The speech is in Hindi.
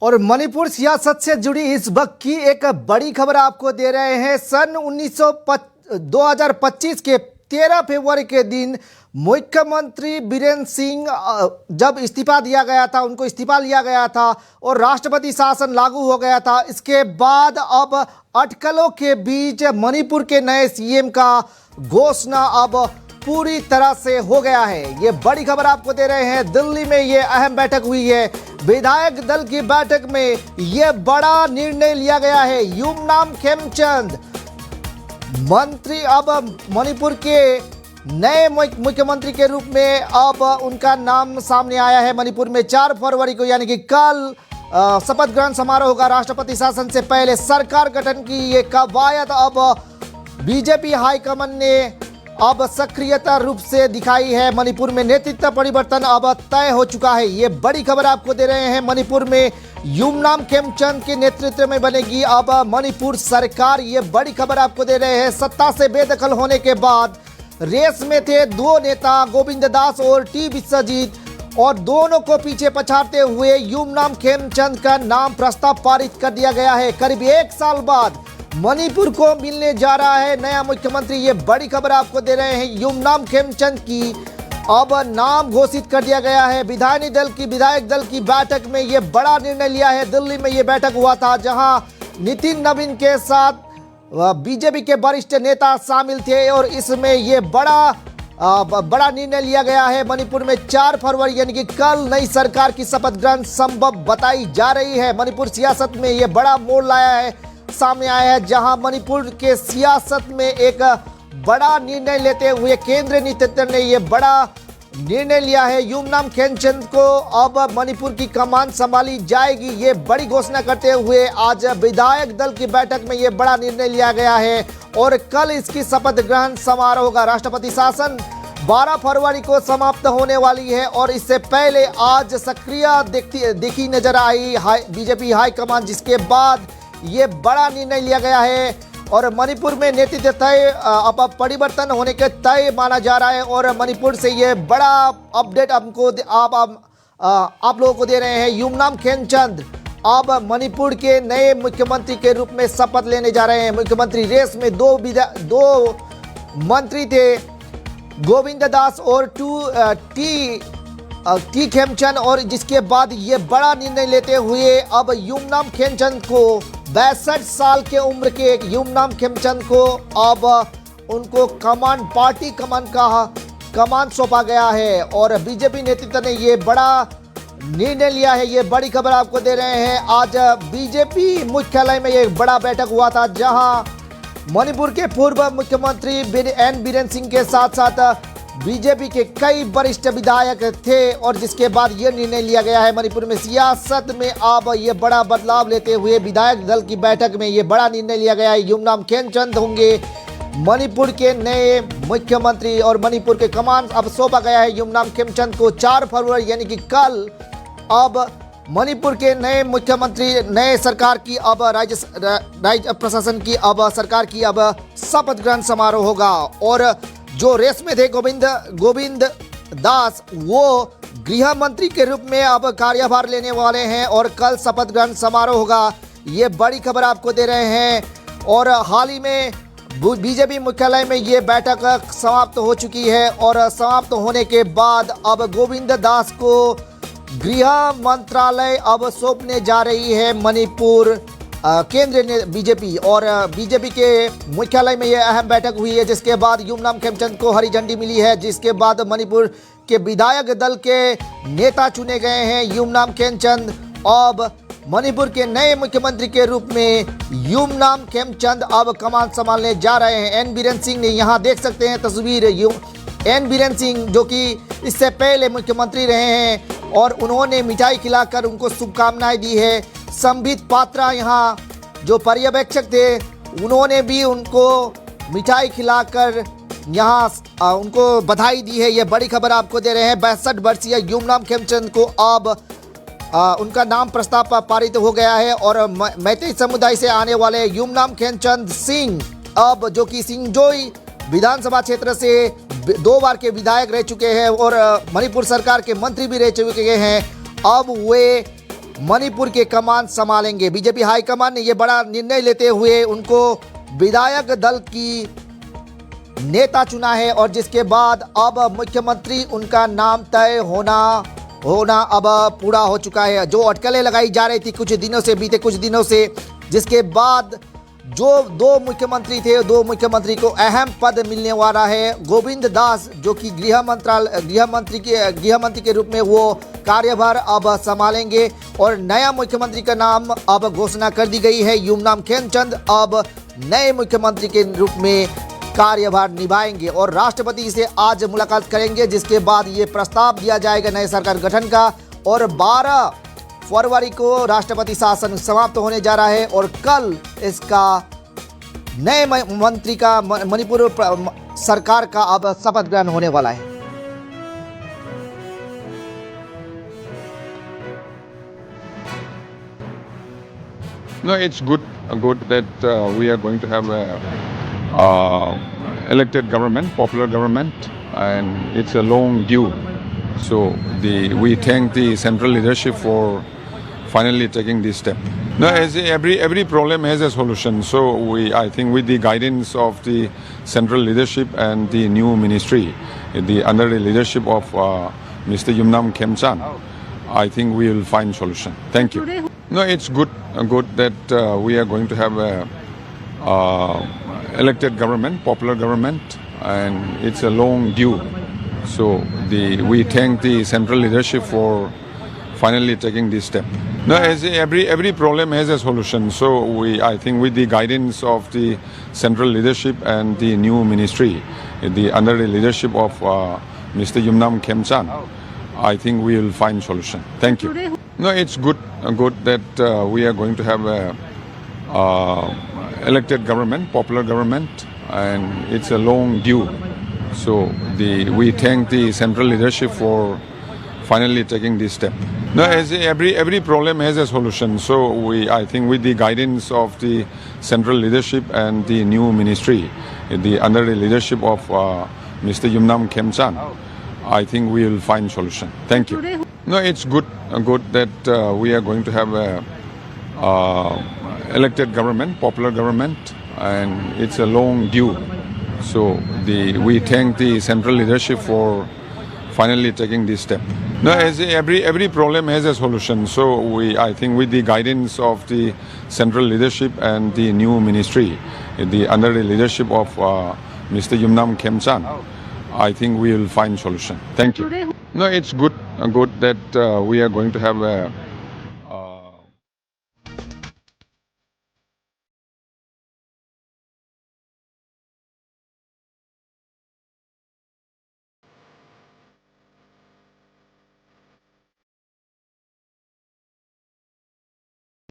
और मणिपुर सियासत से जुड़ी इस वक्त की एक बड़ी खबर आपको दे रहे हैं। सन 2025 के 13 फरवरी के दिन मुख्यमंत्री बीरेन सिंह जब इस्तीफा दिया गया था, उनको इस्तीफा लिया गया था और राष्ट्रपति शासन लागू हो गया था। इसके बाद अब अटकलों के बीच मणिपुर के नए सीएम का घोषणा अब पूरी तरह से हो गया है। ये बड़ी खबर आपको दे रहे हैं। दिल्ली में ये अहम बैठक हुई है। विधायक दल की बैठक में ये बड़ा निर्णय लिया गया है। युमनाम खेमचंद मंत्री अब मणिपुर के नए मुख्यमंत्री के रूप में अब उनका नाम सामने आया है। मणिपुर में 4 फरवरी को यानी कि कल शपथ ग्रहण समारोह होगा। राष्ट्रपति शासन से पहले सरकार गठन की ये कवायद अब बीजेपी हाईकमान ने अब सक्रियता रूप से दिखाई है। मणिपुर में नेतृत्व परिवर्तन अब तय हो चुका है। ये बड़ी खबर आपको दे रहे हैं। मणिपुर में युमनाम खेमचंद के नेतृत्व में बनेगी अब मणिपुर सरकार। ये बड़ी खबर आपको दे रहे हैं। सत्ता से बेदखल होने के बाद रेस में थे 2 नेता गोविंद दास और टी विश्वजीत और दोनों को पीछे पछाड़ते हुए युमनाम खेमचंद का नाम प्रस्ताव पारित कर दिया गया है। करीब 1 साल बाद मणिपुर को मिलने जा रहा है नया मुख्यमंत्री। ये बड़ी खबर आपको दे रहे हैं। युमनाम खेमचंद की अब नाम घोषित कर दिया गया है। विधायक दल की बैठक में ये बड़ा निर्णय लिया है। दिल्ली में ये बैठक हुआ था जहां नितिन नवीन के साथ बीजेपी के वरिष्ठ नेता शामिल थे और इसमें ये बड़ा निर्णय लिया गया है। मणिपुर में 4 फरवरी यानी कि कल नई सरकार की शपथ ग्रहण संभव बताई जा रही है। मणिपुर सियासत में ये बड़ा मोड़ लाया है, सामने आया है, जहां मणिपुर के सियासत में एक बड़ा निर्णय लेते हुए केंद्रीय नेतृत्व ने यह बड़ा निर्णय लिया है। युमनाम खेमचंद को अब मणिपुर की कमान संभाली जाएगी। ये बड़ी घोषणा करते हुए आज विधायक दल की बैठक में यह बड़ा निर्णय लिया गया है और कल इसकी शपथ ग्रहण समारोह होगा। राष्ट्रपति शासन 12 फरवरी को समाप्त होने वाली है और इससे पहले आज सक्रिय दिखी नजर आई बीजेपी हाईकमान, जिसके बाद ये बड़ा निर्णय लिया गया है और मणिपुर में नेतृत्व तय अब परिवर्तन होने के तय माना जा रहा है। और मणिपुर से ये बड़ा अपडेट हमको आप लोगों को दे रहे हैं। युमनाम खेमचंद अब मणिपुर के नए मुख्यमंत्री के रूप में शपथ लेने जा रहे हैं। मुख्यमंत्री रेस में 2 मंत्री थे, गोविंद दास और टी खेमचंद, और जिसके बाद ये बड़ा निर्णय लेते हुए अब युमनाम खेमचंद को 62 साल के उम्र के युमनाम खेमचंद को अब उनको पार्टी कमान सौंपा गया है और बीजेपी नेतृत्व ने ये बड़ा निर्णय लिया है। ये बड़ी खबर आपको दे रहे हैं। आज बीजेपी मुख्यालय में एक बड़ा बैठक हुआ था जहां मणिपुर के पूर्व मुख्यमंत्री एन बीरेन सिंह के साथ साथ बीजेपी के कई वरिष्ठ विधायक थे और जिसके बाद यह निर्णय लिया गया है। मणिपुर में सियासत में अब यह बड़ा बदलाव लेते हुए विधायक दल की बैठक में यह बड़ा निर्णय लिया गया है। युमनाम खेमचंद होंगे मणिपुर के नए मुख्यमंत्री और मणिपुर के कमान अब सौंपा गया है युमनाम खेमचंद को। 4 फरवरी यानी कि कल अब मणिपुर के नए मुख्यमंत्री नए सरकार की अब राज्य प्रशासन की अब सरकार की अब शपथ ग्रहण समारोह होगा। और जो रेस में थे गोविंद दास, वो गृह मंत्री के रूप में अब कार्यभार लेने वाले हैं और कल शपथ ग्रहण समारोह होगा। ये बड़ी खबर आपको दे रहे हैं। और हाल ही में बीजेपी मुख्यालय में ये बैठक समाप्त हो चुकी है और समाप्त होने के बाद अब गोविंद दास को गृह मंत्रालय अब सौंपने जा रही है मणिपुर केंद्रीय बीजेपी। और बीजेपी के मुख्यालय में यह अहम बैठक हुई है जिसके बाद युमनाम खेमचंद को हरी झंडी मिली है, जिसके बाद मणिपुर के विधायक दल के नेता चुने गए हैं। युमनाम खेमचंद अब मणिपुर के नए मुख्यमंत्री के रूप में युमनाम खेमचंद अब कमान संभालने जा रहे हैं। एन बीरेन सिंह ने यहाँ देख सकते हैं तस्वीर। एन बीरेन सिंह जो कि इससे पहले मुख्यमंत्री रहे हैं और उन्होंने मिठाई खिलाकर उनको शुभकामनाएं दी है। संबित पात्रा यहाँ जो पर्यवेक्षक थे, उन्होंने भी उनको मिठाई खिलाकर यहाँ उनको बधाई दी है। ये बड़ी खबर आपको दे रहे हैं। 62 वर्षीय युमनाम खेमचंद को अब उनका नाम प्रस्ताव पारित हो गया है और मैतेई समुदाय से आने वाले युमनाम खेमचंद सिंह अब जो कि सिंगजोई विधानसभा क्षेत्र से 2 बार के विधायक रह चुके हैं और मणिपुर सरकार के मंत्री भी रह चुके हैं, अब वे मणिपुर के कमान संभालेंगे। बीजेपी हाईकमान ने यह बड़ा निर्णय लेते हुए उनको विधायक दल की नेता चुना है और जिसके बाद अब मुख्यमंत्री उनका नाम तय होना अब पूरा हो चुका है। जो अटकलें लगाई जा रही थी बीते कुछ दिनों से, जिसके बाद जो दो मुख्यमंत्री थे, दो मुख्यमंत्री को अहम पद मिलने वाला है। गोविंद दास जो कि गृह मंत्री के रूप में वो कार्यभार अब संभालेंगे और नया मुख्यमंत्री का नाम अब घोषणा कर दी गई है। युमनाम खेमचंद अब नए मुख्यमंत्री के रूप में कार्यभार निभाएंगे और राष्ट्रपति से आज मुलाकात करेंगे, जिसके बाद ये प्रस्ताव दिया जाएगा नए सरकार गठन का और 12 फरवरी को राष्ट्रपति शासन समाप्त होने जा रहा है और कल इसका नए मंत्री का मणिपुर सरकार का अब शपथ ग्रहण होने वाला है। No, it's good that we are going to have a elected government, popular government, and it's a long due. So we thank the central leadership for finally taking this step. No, as every problem has a solution. So I think with the guidance of the central leadership and the new ministry, under the leadership of Mr. Yumnam Khemchand, I think we will find solution. Thank you. No, it's good that we are going to have a elected government, popular government, and it's a long due. So we thank the central leadership for finally taking this step. No, as every problem has a solution. So I think with the guidance of the central leadership and the new ministry, under the leadership of Mr. Yumnam Khemchand, I think we will find solution. Thank you. No, it's good that we are going to have a elected government, popular government, and it's a long due. So we thank the central leadership for finally taking this step. No, as every problem has a solution. So I think with the guidance of the central leadership and the new ministry, under the leadership of Mr. Yumnam Khemchand, I think we will find solution. Thank you. No, it's good that we are going to have a elected government, popular government, and it's a long due. So we thank the central leadership for finally taking this step. No, as every problem has a solution. So I think with the guidance of the central leadership and the new ministry, under the leadership of Mr. Yumnam Khemchand, I think we will find solution. Thank you. No, it's good that we are going to have a